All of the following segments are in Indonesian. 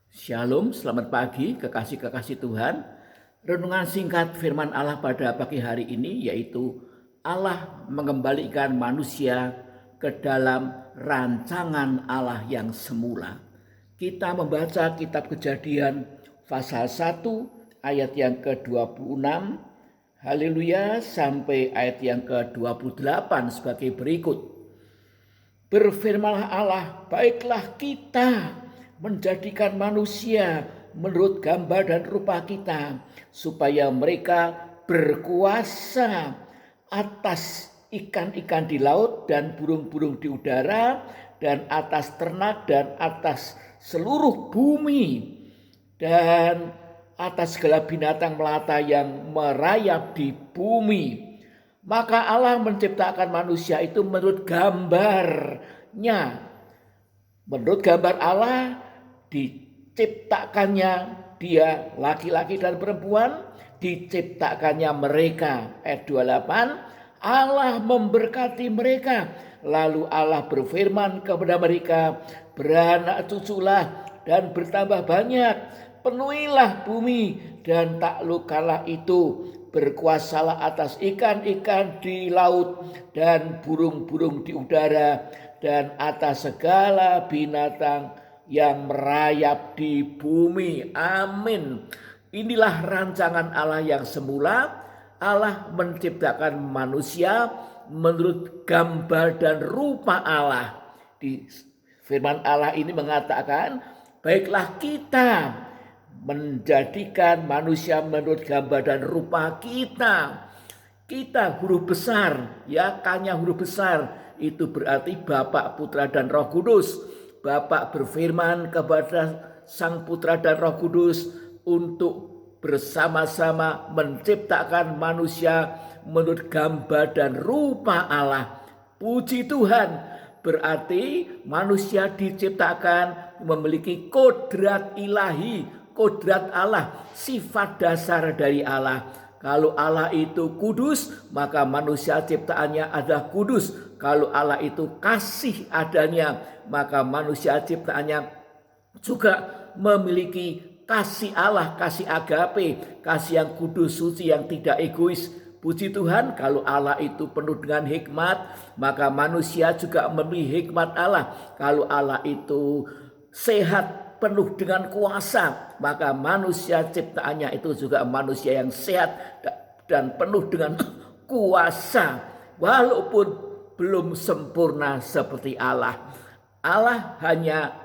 Shalom, selamat pagi kekasih-kekasih Tuhan. Renungan singkat firman Allah pada pagi hari ini yaitu Allah mengembalikan manusia ke dalam rancangan Allah yang semula. Kita membaca kitab Kejadian pasal 1 ayat yang ke-26, haleluya, sampai ayat yang ke-28 sebagai berikut. Berfirmanlah Allah, baiklah kita menjadikan manusia menurut gambar dan rupa kita, supaya mereka berkuasa atas ikan-ikan di laut dan burung-burung di udara, dan atas ternak dan atas seluruh bumi, dan atas segala binatang melata yang merayap di bumi. Maka Allah menciptakan manusia itu menurut gambarnya. Menurut gambar Allah diciptakannya dia laki-laki dan perempuan, diciptakannya mereka. Ayat 28, Allah memberkati mereka. Lalu Allah berfirman kepada mereka, beranak cuculah dan bertambah banyak, penuhilah bumi dan taklukkanlah itu, berkuasalah atas ikan-ikan di laut dan burung-burung di udara dan atas segala binatang yang merayap di bumi. Amin. Inilah rancangan Allah yang semula. Allah menciptakan manusia menurut gambar dan rupa Allah. Di firman Allah ini mengatakan, baiklah kita menjadikan manusia menurut gambar dan rupa kita. Kita huruf besar, ya, K-nya huruf besar, itu berarti Bapa, Putra dan Roh Kudus. Bapa berfirman kepada Sang Putra dan Roh Kudus untuk bersama-sama menciptakan manusia menurut gambar dan rupa Allah. Puji Tuhan, berarti manusia diciptakan memiliki kodrat ilahi, kodrat Allah, sifat dasar dari Allah. Kalau Allah itu kudus, maka manusia ciptaannya adalah kudus. Kalau Allah itu kasih adanya, maka manusia ciptaannya juga memiliki kasih Allah, kasih agape, kasih yang kudus, suci, yang tidak egois. Puji Tuhan, kalau Allah itu penuh dengan hikmat, maka manusia juga memiliki hikmat Allah. Kalau Allah itu sehat, penuh dengan kuasa, maka manusia ciptaannya itu juga manusia yang sehat dan penuh dengan kuasa, walaupun belum sempurna seperti Allah. Allah hanya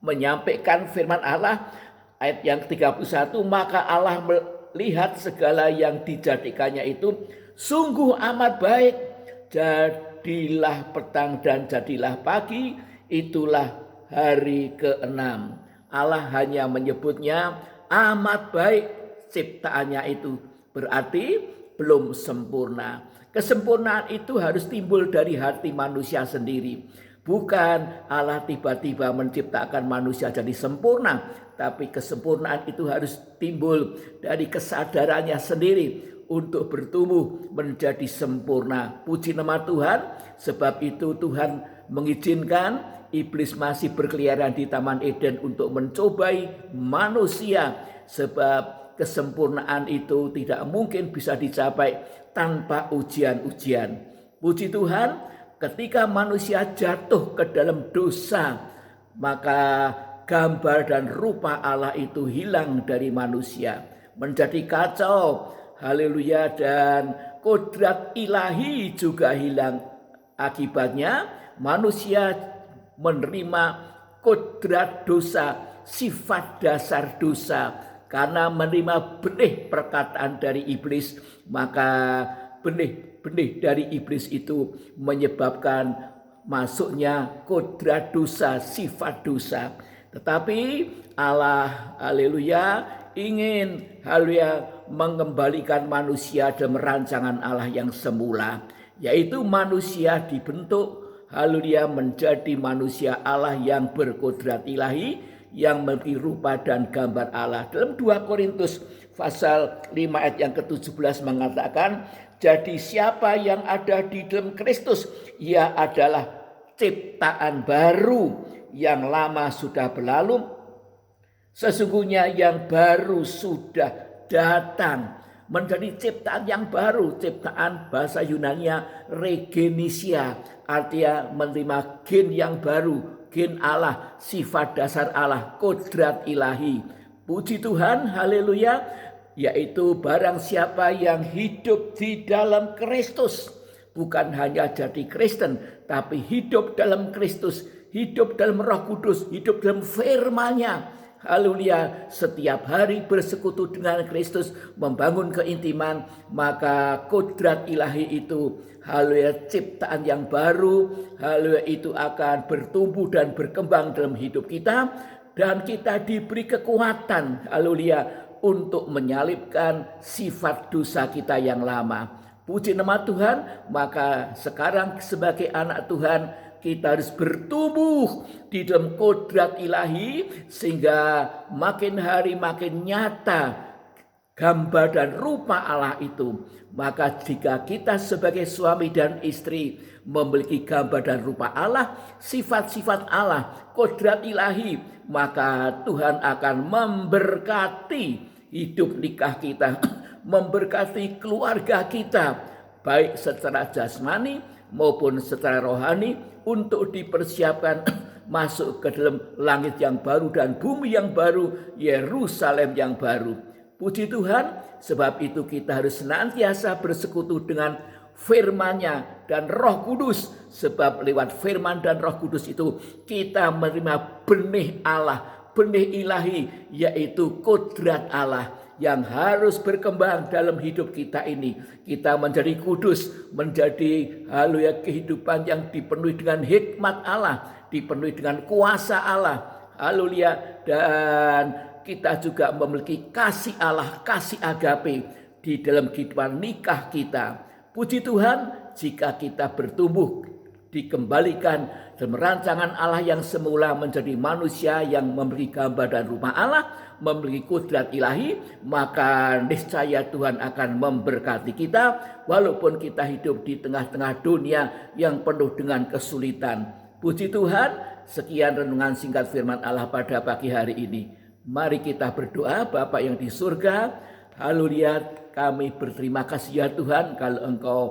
menyampaikan firman Allah ayat yang 31, maka Allah melihat segala yang dijadikannya itu sungguh amat baik. Jadilah petang dan jadilah pagi, itulah hari ke-6. Allah hanya menyebutnya amat baik ciptaannya itu, berarti belum sempurna. Kesempurnaan itu harus timbul dari hati manusia sendiri. Bukan Allah tiba-tiba menciptakan manusia jadi sempurna, tapi kesempurnaan itu harus timbul dari kesadarannya sendiri untuk bertumbuh menjadi sempurna. Puji nama Tuhan, sebab itu Tuhan mengizinkan iblis masih berkeliaran di Taman Eden untuk mencobai manusia, sebab kesempurnaan itu tidak mungkin bisa dicapai tanpa ujian-ujian. Puji Tuhan, ketika manusia jatuh ke dalam dosa, maka gambar dan rupa Allah itu hilang dari manusia, menjadi kacau. Haleluya, dan kodrat ilahi juga hilang. Akibatnya manusia menerima kodrat dosa, sifat dasar dosa. Karena menerima benih perkataan dari iblis, maka benih-benih dari iblis itu menyebabkan masuknya kodrat dosa, sifat dosa. Tetapi Allah, haleluya, ingin, haleluya, mengembalikan manusia dalam rancangan Allah yang semula, yaitu manusia dibentuk, haleluya, menjadi manusia Allah yang berkodrat ilahi, yang memiliki rupa dan gambar Allah. Dalam 2 Korintus pasal 5 ayat yang ke-17 mengatakan, jadi siapa yang ada di dalam Kristus, ia adalah ciptaan baru, yang lama sudah berlalu, Sesungguhnya yang baru sudah datang, menjadi ciptaan yang baru. Ciptaan bahasa Yunani-nya regenisia, artinya menerima gen yang baru, gen Allah, sifat dasar Allah, kodrat ilahi. Puji Tuhan, haleluya, yaitu barang siapa yang hidup di dalam Kristus, bukan hanya jadi Kristen, tapi hidup dalam Kristus, hidup dalam Roh Kudus, hidup dalam firman-Nya. Haleluya, setiap hari bersekutu dengan Kristus, membangun keintiman, maka kodrat ilahi itu, haleluya, ciptaan yang baru, haleluya, itu akan bertumbuh dan berkembang dalam hidup kita, dan kita diberi kekuatan, haleluya, untuk menyalibkan sifat dosa kita yang lama. Puji nama Tuhan, maka sekarang sebagai anak Tuhan, kita harus bertumbuh di dalam kodrat ilahi, sehingga makin hari makin nyata gambar dan rupa Allah itu. Maka jika kita sebagai suami dan istri memiliki gambar dan rupa Allah, sifat-sifat Allah, kodrat ilahi, maka Tuhan akan memberkati hidup nikah kita, memberkati keluarga kita, baik secara jasmani maupun secara rohani, untuk dipersiapkan masuk ke dalam langit yang baru dan bumi yang baru, Yerusalem yang baru. Puji Tuhan, sebab itu kita harus senantiasa bersekutu dengan firman-Nya dan Roh Kudus, sebab lewat firman dan Roh Kudus itu kita menerima benih Allah, benih ilahi, yaitu kodrat Allah yang harus berkembang dalam hidup kita ini. Kita menjadi kudus, menjadi haleluya kehidupan yang dipenuhi dengan hikmat Allah, dipenuhi dengan kuasa Allah, haleluya, dan kita juga memiliki kasih Allah, kasih agape di dalam kehidupan nikah kita. Puji Tuhan, jika kita bertumbuh, dikembalikan dalam rancangan Allah yang semula menjadi manusia yang memiliki gambar dan rupa Allah, memiliki kodrat ilahi, maka niscaya Tuhan akan memberkati kita walaupun kita hidup di tengah-tengah dunia yang penuh dengan kesulitan. Puji Tuhan, sekian renungan singkat firman Allah pada pagi hari ini. Mari kita berdoa. Bapa yang di surga, haleluya, kami berterima kasih ya Tuhan, kalau Engkau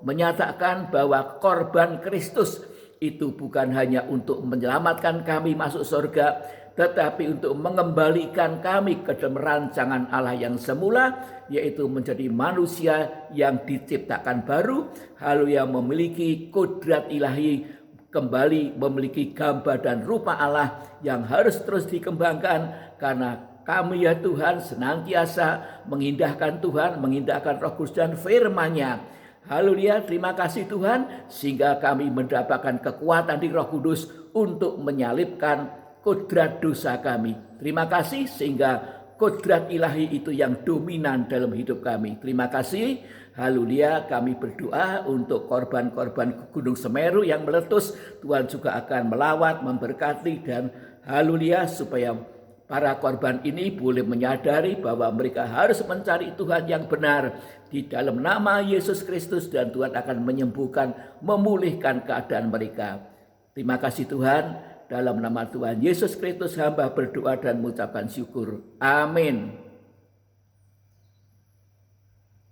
menyatakan bahwa korban Kristus itu bukan hanya untuk menyelamatkan kami masuk surga, tetapi untuk mengembalikan kami ke dalam rancangan Allah yang semula, yaitu menjadi manusia yang diciptakan baru, haleluya, memiliki kodrat ilahi, kembali memiliki gambar dan rupa Allah yang harus terus dikembangkan, karena kami ya Tuhan senantiasa mengindahkan Tuhan, mengindahkan Roh Kudus dan firman-Nya. Haleluya, terima kasih Tuhan, sehingga kami mendapatkan kekuatan di Roh Kudus untuk menyalibkan kodrat dosa kami. Terima kasih, sehingga kodrat ilahi itu yang dominan dalam hidup kami. Terima kasih, haleluya, kami berdoa untuk korban-korban Gunung Semeru yang meletus. Tuhan juga akan melawat, memberkati, dan haleluya, supaya para korban ini boleh menyadari bahwa mereka harus mencari Tuhan yang benar di dalam nama Yesus Kristus, dan Tuhan akan menyembuhkan, memulihkan keadaan mereka. Terima kasih Tuhan, dalam nama Tuhan Yesus Kristus hamba berdoa dan mengucapkan syukur. Amin.